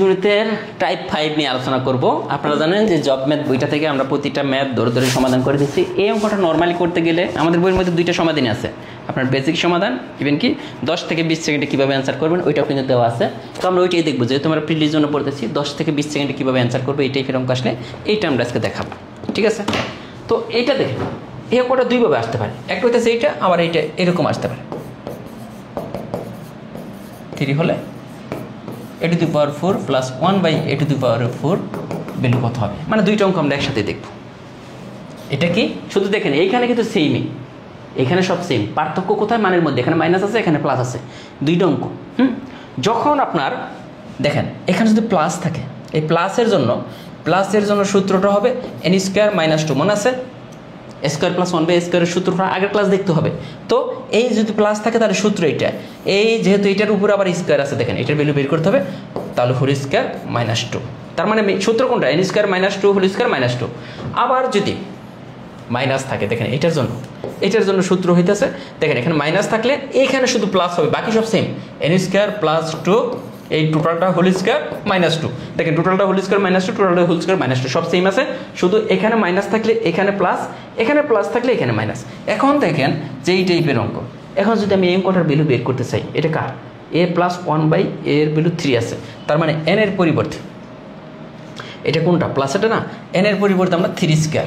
গণিতের টাইপ 5 নিয়ে আলোচনা করব। আপনারা জানেন যে জব ম্যাথ বইটা থেকে আমরা প্রতিটা ম্যাথ ধরে ধরে সমাধান করে দিচ্ছি। এই অঙ্কটা নরমালি করতে গেলে আমাদের বইয়ের মধ্যে দুইটা সমাধান আছে, আপনার বেসিক সমাধান ইভেন কি 10 থেকে 20 সেকেন্ডে কীভাবে অ্যান্সার করবেন ওইটাও কিন্তু দেওয়া আছে। তো আমরা ওইটাই দেখবো, যেহেতু আমরা প্রিলির জন্য পড়তেছি 10 থেকে 20 সেকেন্ডে কীভাবে অ্যান্সার করবো এই টাইপের অঙ্ক আসলে এইটা আমরা আজকে দেখাবো, ঠিক আছে? তো এইটা দেখে এই অঙ্কটা দুইভাবে আসতে পারে, একটা হইতেছে এইটা, আবার এইটা এরকম আসতে পারে। 3 হলে a to the power 4 plus 1 by a to the power 4 value কত হবে, মানে দুইটা অঙ্ক আমরা একসাথে দেখব। এটা কি শুধু দেখেন এইখানে কিন্তু সেমই, এখানে সব সেম, পার্থক্য কোথায় মানের মধ্যে, এখানে মাইনাস আছে এখানে প্লাস আছে, দুইটা অঙ্ক। যখন আপনার দেখেন এখানে যদি প্লাস থাকে, এই প্লাসের জন্য সূত্রটা হবে n স্কোয়ার মাইনাস 2, মনে আছে? স্কোয়ার প্লাস 1 বাই স্কোয়ারের সূত্রটা আগের ক্লাস দেখতে হবে। তো এই যদি প্লাস থাকে তাহলে সূত্র এইটা, এই যেহেতু এটার উপরে আবার স্কোয়ার আছে, দেখেন এটার ভ্যালু বের করতে হবে, তাহলে হোল স্কোয়ার মাইনাস 2, তার মানে সূত্র কোনটা? n square minus 2 whole square minus 2। আবার যদি মাইনাস থাকে, দেখেন এটার জন্য সূত্র হইতেছে, দেখেন এখানে মাইনাস থাকলে এইখানে শুধু প্লাস হবে, বাকি সব সেম, n স্কোয়ার প্লাস 2, এই টোটালটা হোল স্কোয়ার মাইনাস 2, দেখেন টোটালটা হোল স্কোয়ার মাইনাস 2, টোটালটা হোল স্কোয়ার মাইনাস 2, সব সেম আছে, শুধু এখানে মাইনাস থাকলে এখানে প্লাস, এখানে প্লাস থাকলে এখানে মাইনাস। এখন দেখেন যে এই টাইপের অঙ্ক, এখন যদি আমি এই অঙ্কটার ভ্যালু বের করতে চাই, এটা কার? a প্লাস 1 বাই এর ভ্যালু 3 আছে, তার মানে n এর পরিবর্তে এটা কোনটা? প্লাস, এটা না, n এর পরিবর্তে আমরা 3 স্কোয়ার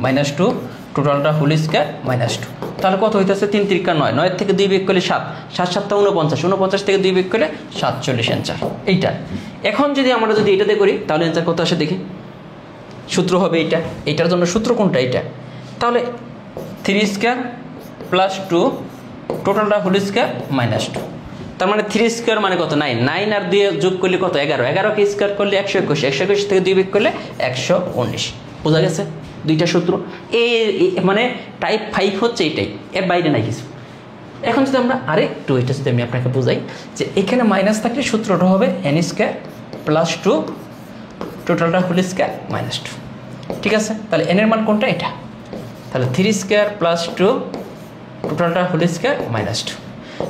মাইনাস 2, টোটালটা হোল স্কোয়ার মাইনাস 2, তাহলে কত হইতেছে? 3 3 9, 9 থেকে 2 বিয়োগ করলে 7, 7 7 49, 49 থেকে 2 বিয়োগ করলে 47 অ্যান্সার এইটা। এখন যদি আমরা এটাতে করি তাহলে অ্যান্সার কত আসে দেখি, সূত্র হবে এইটা, এইটার জন্য সূত্র কোনটা? এইটা, তাহলে 3 স্কোয়ার প্লাস 2, টোটালটা হোল স্কোয়ার মাইনাস 2, তার মানে 3 স্কোয়ার মানে কত? 9, 9 আর 2 যোগ করলে কত? 11, 11কে স্কোয়ার করলে 121, 121 থেকে 2 বিয়োগ করলে 119। বোঝা গেছে দুইটা সূত্র? মানে টাইপ 5 হচ্ছে এইটাই, এর বাইরে নাই কিছু। এখন যদি আমরা আরেকটু এটা যদি আমি আপনাকে বোঝাই, যে এখানে মাইনাস থাকলে সূত্রটা হবে n স্কোয়ার প্লাস 2, টোটালটা হোল স্কোয়ার মাইনাস 2, ঠিক আছে? তাহলে n এর মান কোনটা? এটা, তাহলে 3 স্কোয়ার প্লাস 2, টোটালটা হোল স্কোয়ার মাইনাস 2।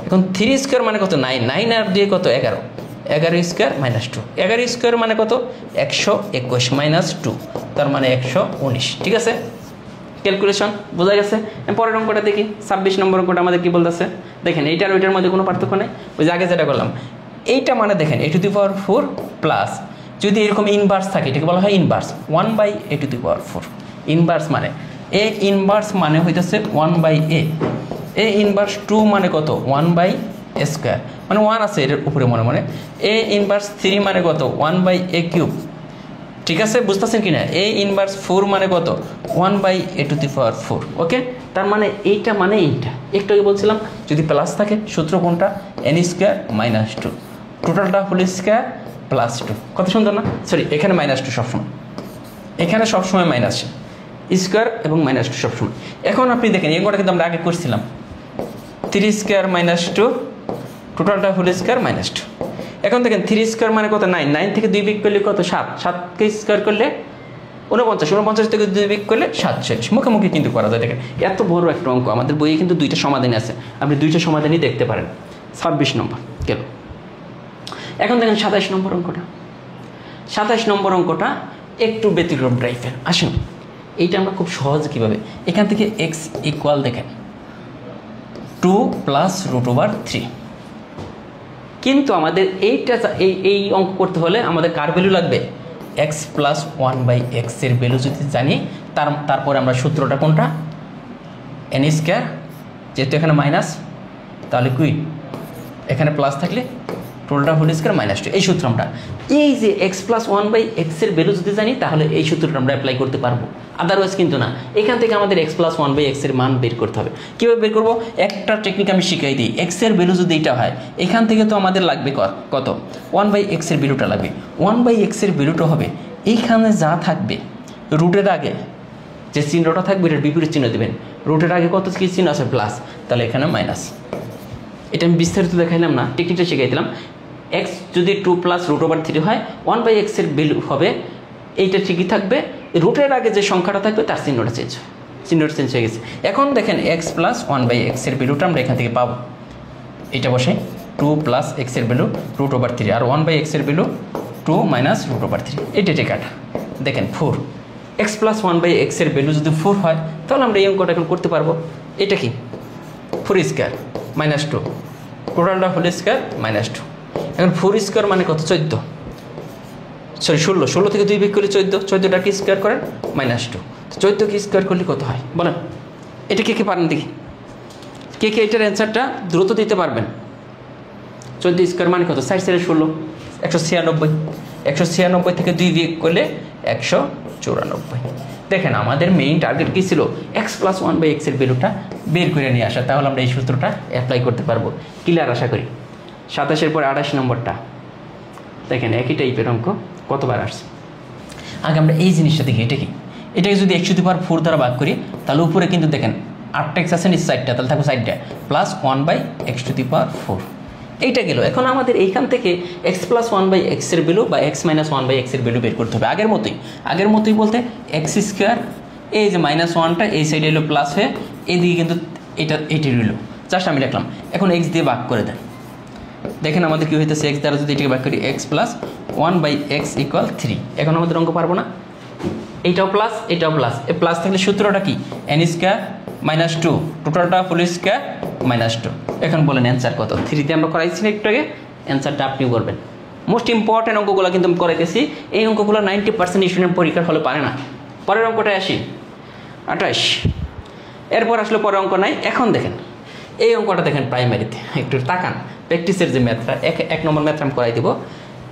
এখন 3 স্কোয়ার মানে কত? 9, 9 আর 2 কত? 11, 11 স্কোয়ার মাইনাস 2, 11 স্কোয়ার মানে কত? 121 মাইনাস 2, তার মানে 119, ঠিক আছে? ক্যালকুলেশন বোঝা গেছে? পরের অঙ্কটা দেখি, 26 নম্বর অঙ্কটা আমাদের কি বলতেছে, দেখেন এইটার ওইটার মধ্যে কোনো পার্থক্য নেই, ওই যে আগে যেটা করলাম এইটা, মানে দেখেন a to the power 4 plus, যদি এরকম ইনভার্স থাকে এটাকে বলা হয় ইনভার্স, 1 বাই a to the power 4। Inverse মানে a ইনভার্স মানে হইতেছে 1 বাই a ইনভার্স 2 মানে কত? 1 বাই স্কোয়ার, মানে 1 আছে এর উপরে মনে মনে। a ইনভার্স 3 মানে কত? 1 বাই a কিউব, ঠিক আছে? বুঝতেছেন কিনা? a ইনভার্স 4 মানে কত? 1 বাই a টু দি পাওয়ার 4। ওকে, তার মানে এইটা মানে এইটা, একটু আগে বলছিলাম যদি প্লাস থাকে সূত্র কোনটা? n স্কোয়ার মাইনাস 2, টোটালটা হোল স্কোয়ার প্লাস 2। কত সুন্দর না? সরি, এখানে মাইনাস 2 সবসময়, এখানে সবসময় মাইনাস স্কোয়ার এবং মাইনাস 2 সবসময়। এখন আপনি দেখেন এই অঙ্কটা কিন্তু আমরা আগে করছিলাম, 3 স্কোয়ার মাইনাস 2, টোটালটা হোল স্কোয়ার মাইনাস 2। এখন দেখেন 3 স্কোয়ার মানে কত? 9, 9 থেকে 2 বিয়োগ করলে কত? 7, 7কে স্কোয়ার করলে 49, 49 থেকে 2 বিয়োগ করলে 47, মুখে কিন্তু করা যায়। দেখেন এত বড় একটা অঙ্ক, আমাদের বইয়ে কিন্তু দুইটা সমাধান আছে, আপনি দুইটা সমাধানই দেখতে পারেন। 26 নম্বর গেল। এখন দেখেন 27 নম্বর অঙ্কটা, 27 নম্বর অঙ্কটা একটু ব্যতিক্রম টাইপের। আসুন এইটা আমরা খুব সহজ কীভাবে, এখান থেকে এক্স ইকুয়াল দেখেন 2 প্লাস √3, কিন্তু আমাদের এইটা এই অঙ্ক করতে হলে আমাদের কার ভ্যালু লাগবে? এক্স প্লাস 1 বাই এক্স এর ভ্যালু যদি জানি, তারপরে আমরা সূত্রটা কোনটা? n স্কোয়ার, যেহেতু এখানে মাইনাস তাহলে কুই এখানে প্লাস থাকলে টোটালটা হোল স্কোয়ার মাইনাস 2, এই সূত্র আমরা, এই যে এক্স প্লাস 1 বাই এক্স এর ভ্যালু যদি জানি তাহলে এই সূত্রটা আমরা অ্যাপ্লাই করতে পারবো, আদারওয়াইজ কিন্তু না। এখান থেকে আমাদের এক্স প্লাস 1 বাই এক্স এর মান বের করতে হবে। কীভাবে বের করবো? একটা টেকনিক আমি শিখাই দিই। এক্স এর ভ্যালু যদি এটা হয়, এখান থেকে তো আমাদের লাগবে কত? 1 বাই এক্স এর ভ্যালুটা লাগবে, 1 বাই এক্স এর ভ্যালুটা হবে এইখানে যা থাকবে রুটের আগে যে চিহ্নটা থাকবে এটার বিপরীত চিহ্ন দেবেন। রুটের আগে কত কি চিহ্ন আছে? প্লাস, তাহলে এখানে মাইনাস। এটা আমি বিস্তারিত দেখাইলাম না, টেকনিকটা শিখাই দিলাম। এক্স যদি 2 প্লাস √3 হয়, 1 বাই এক্স এর ভ্যালু হবে এইটা ঠিকই থাকবে, রুটের আগে যে সংখ্যাটা থাকবে তার চিহ্নটা চেঞ্জ হয়ে গেছে। এখন দেখেন এক্স প্লাস 1 বাই এক্স এর ভ্যালুটা আমরা এখান থেকে পাবো, এটা বসে 2 প্লাস এক্স এর ভ্যালু √3, আর 1 বাই এক্স এর ভ্যালু 2 মাইনাস রুট ওভার 3 এটা কাটা দেখেন 4 এক্স প্লাস 1/x এর ভ্যালু যদি 4 হয় তাহলে আমরা এই অঙ্কটা এখন করতে পারবো। এটা কি 4 স্কোয়ার মাইনাস 2 টোটালটা হোল স্কোয়ার মাইনাস 2। এখন 4 স্কোয়ার মানে কত 14 সরি 16 থেকে 2 বিয়োগ করলে 14টা কি স্কোয়ার করেন মাইনাস 2। 14 কি স্কোয়ার করলে কত হয় বলেন? এটা কে পারেন দেখি, কে এটার অ্যান্সারটা দ্রুত দিতে পারবেন? 14 স্কোয়ার মানে কত 4 4 16 196। 196 থেকে 2 বিয়োগ করলে 194। দেখেন আমাদের মেইন টার্গেট কী ছিল? এক্স প্লাস 1/x এর ভ্যালুটা বের করে নিয়ে আসা। তাহলে আমরা এই সূত্রটা অ্যাপ্লাই করতে পারবো। ক্লিয়ার আশা করি। 27 পরে 28 নম্বরটা দেখেন একই টাইপের অঙ্ক কতবার আসছে। আগে আমরা এই জিনিসটা দেখি, এটা কি? এটাকে যদি x⁴ দ্বারা ভাগ করি তাহলে উপরে কিন্তু দেখেন 8x আছে নিচে 4টা, তাহলে থাকবে 4টা প্লাস 1/x⁴ এইটা গেল। এখন আমাদের এইখান থেকে এক্স প্লাস 1/x এর ভ্যালু বা x মাইনাস 1/x এর ভ্যালু বের করতে হবে আগের মতোই বলতে এক্স স্কোয়ার এই যে মাইনাস 1টা এই সাইডে এলো প্লাস হয়ে এইদিকে কিন্তু এইটি রইল, জাস্ট আমি লিখলাম। এখন x দিয়ে ভাগ করে দেন, দেখেন আমাদের কী হইতেছে x দ্বারা যদি এটাকে ভাগ করি x প্লাস 1/x = 3। এখন আমাদের অঙ্ক পারবো না? এইটাও প্লাস এটাও প্লাস, এ প্লাস থাকলে সূত্রটা কি n² মাইনাস 2 টোটালটা হোল স্কোয়ার মাইনাস 2। এখন বলেন অ্যান্সার কত? 3 আমরা করাইছি না একটু আগে, অ্যান্সারটা আপনিও করবেন। মোস্ট ইম্পর্টেন্ট অঙ্কগুলো কিন্তু আমি করাইতেছি। এই অঙ্কগুলো 90% স্টুডেন্ট পরীক্ষার হলে পারে না। পরের অঙ্কটায় আসি 28। এরপর আসলে পরের অঙ্ক নাই। এখন দেখেন এই অঙ্কটা দেখেন প্রাইমারিতে একটু তাকান, প্র্যাকটিসের যে ম্যাথটা 1 নম্বর ম্যাথটা আমি করাই দিব।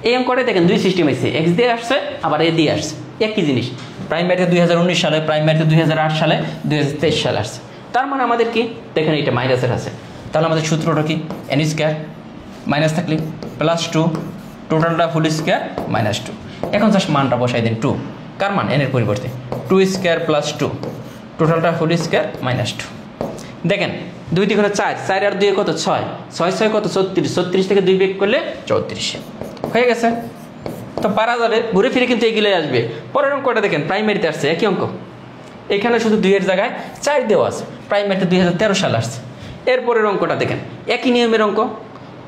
এই অঙ্কটা দেখেন দুই সিস্টেম আছে, এক্স দিয়ে আসছে আবার এ দিয়ে আসছে, একই জিনিস। প্রাইমারিতে 2019 সালে, প্রাইমারিতে 2008 সালে, 2023 সালে আসছে। তার মানে আমাদের কি দেখেন এটা মাইনাসের আছে, তাহলে আমাদের সূত্রটা কি n² মাইনাস থাকলে প্লাস 2 টোটালটা হোল স্কোয়ার মাইনাস 2। এখন জাস্ট মানটা বসাই দিন 2, কার মান n এর পরিবর্তে 2² প্লাস 2 টোটালটা হোল স্কোয়ার মাইনাস 2। দেখেন 2 × 4, 4 আর 2 কত 6, 6 6 কত 36, 36 থেকে 2 বিয়োগ করলে 34 হয়ে গেছে। তো পারা যাবে, ঘুরে ফিরে কিন্তু এগুলো আসবে। পরের অঙ্কটা দেখেন প্রাইমারিতে আসছে একই অঙ্ক, এখানে শুধু 2 এর জায়গায় 4 দেওয়া আছে। প্রাইমারিতে 2013 সালে আসছে। এরপরের অঙ্কটা দেখেন একই নিয়মের অঙ্ক।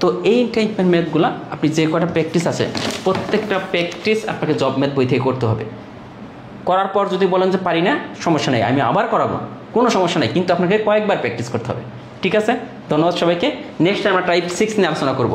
তো এই টাইপের ম্যাথগুলো আপনি যে কটা প্র্যাকটিস আছে প্রত্যেকটা প্র্যাকটিস আপনাকে জব ম্যাথ বই থেকে করতে হবে। করার পর যদি বলেন যে পারি না, সমস্যা নেই, আমি আবার করাবো, কোনো সমস্যা নেই, কিন্তু আপনাকে কয়েকবার প্র্যাকটিস করতে হবে। ঠিক আছে, ধন্যবাদ সবাইকে। নেক্সট আমরা টাইপ 6 নিয়ে আলোচনা করব।